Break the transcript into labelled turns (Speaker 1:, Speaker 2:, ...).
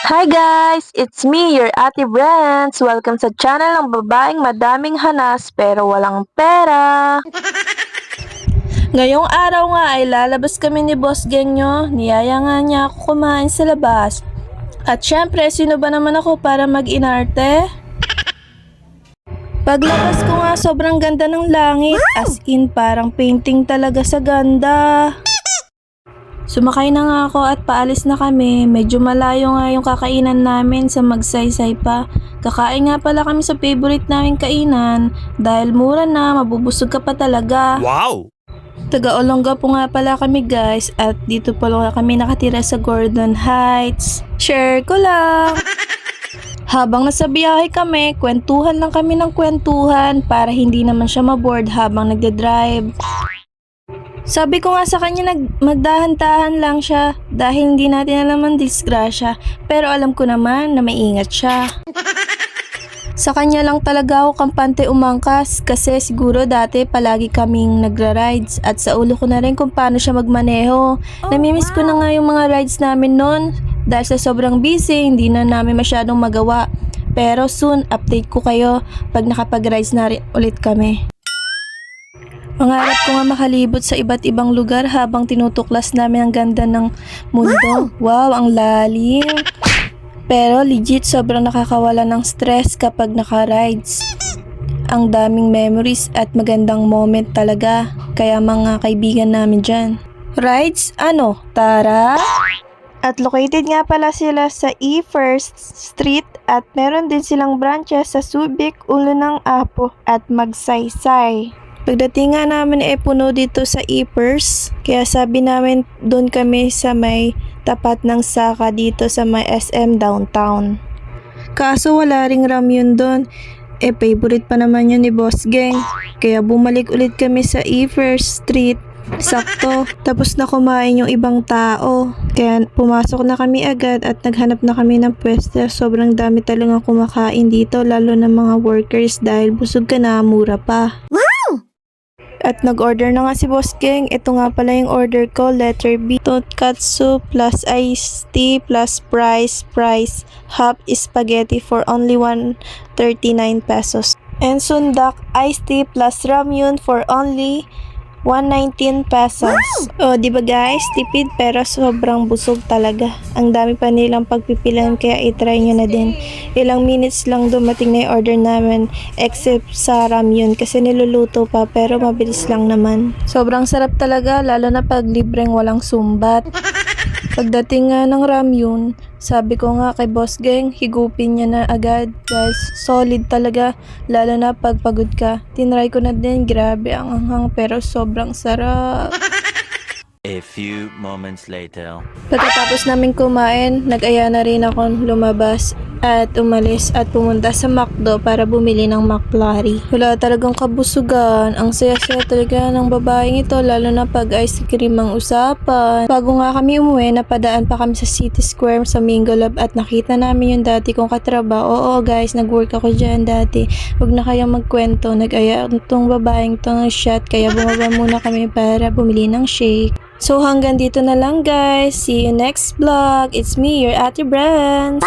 Speaker 1: Hi guys! It's me, your Ate Brands! Welcome sa channel ng babaeng madaming hanas pero walang pera! Ngayong araw nga ay lalabas kami ni Boss Genyo. Niyaya nga niya ako kumain sa labas. At syempre, sino ba naman ako para mag-inarte? Paglabas ko nga sobrang ganda ng langit. As in, parang painting talaga sa ganda. Sumakay na nga ako at paalis na kami. Medyo malayo nga yung kakainan namin sa Magsaysay pa. Kakain nga pala kami sa favorite naming kainan. Dahil mura na, mabubusog ka pa talaga.
Speaker 2: Wow!
Speaker 1: Taga-Olonga po nga pala kami guys. At dito pala kami nakatira sa Gordon Heights. Share ko lang! Habang nasa biyahe kami, kwentuhan lang kami ng kwentuhan para hindi naman siya maboard habang nagde-drive. Sabi ko nga sa kanya magdahan-dahan lang siya dahil hindi natin alam ang disgrasya, pero alam ko naman na maingat siya. Sa kanya lang talaga ako kampante umangkas kasi siguro dati palagi kaming nagra-rides at sa ulo ko na rin kung paano siya magmaneho. Namimiss ko na nga yung mga rides namin noon dahil sa sobrang busy hindi na namin masyadong magawa. Pero soon update ko kayo pag nakapag-rides na ulit kami. Mangarap ko nga makalibot sa iba't ibang lugar habang tinutuklas namin ang ganda ng mundo. Wow, ang lalim! Pero legit sobrang nakakawala ng stress kapag naka-rides. Ang daming memories at magandang moment talaga. Kaya mga kaibigan namin dyan. Rides? Ano? Tara! At located nga pala sila sa E1st Street at meron din silang branches sa Subic, Ulo ng Apo at Magsaysay. Pagdating nga namin puno dito sa E1st, kaya sabi namin doon kami sa may tapat ng Saka dito sa may SM Downtown. Kaso wala ring ramyun doon, favorite pa naman yun ni Boss Gang, kaya bumalik ulit kami sa E1st Street. Sakto, tapos na kumain yung ibang tao. Kaya pumasok na kami agad at naghanap na kami ng pwesto. Sobrang dami talaga kumakain dito, lalo na mga workers dahil busog ka na, mura pa. At nag-order na nga si Boss Gang. Ito nga pala yung order ko, letter B. Tonkatsu plus iced tea plus price half spaghetti for only 139 pesos. And sundak iced tea plus ramyun for only 119 pesos. O, di ba guys? Tipid pero sobrang busog talaga. Ang dami pa nilang pagpipilian kaya itry nyo na din. Ilang minutes lang dumating na yung order namin except sa ramyun kasi niluluto pa pero mabilis lang naman. Sobrang sarap talaga lalo na pag libreng walang sumbat. Pagdating nga ng ramyun, sabi ko nga kay Boss Gang, higupin niya na agad. Guys, solid talaga, lalo na pag pagod ka. Tinry ko na din, grabe ang anghang pero sobrang sarap.
Speaker 2: A few moments later.
Speaker 1: Pagkatapos namin kumain, nag-aya na rin ako lumabas at umalis at pumunta sa McDo para bumili ng McFlurry. Wala talagang kabusugan. Ang saya-saya talaga ng babaeng ito, lalo na pag ice cream ang usapan. Bago nga kami umuwi, napadaan pa kami sa City Square sa Mingo Lab at nakita namin yung dati kong katrabaho. Oo guys, nag-work ako dyan dati. Huwag na kayong magkwento. Nag-aya itong babaeng to ng shot kaya bumaba muna kami para bumili ng shake. So hanggang dito na lang guys. See you next vlog. It's me, your Ate Brands.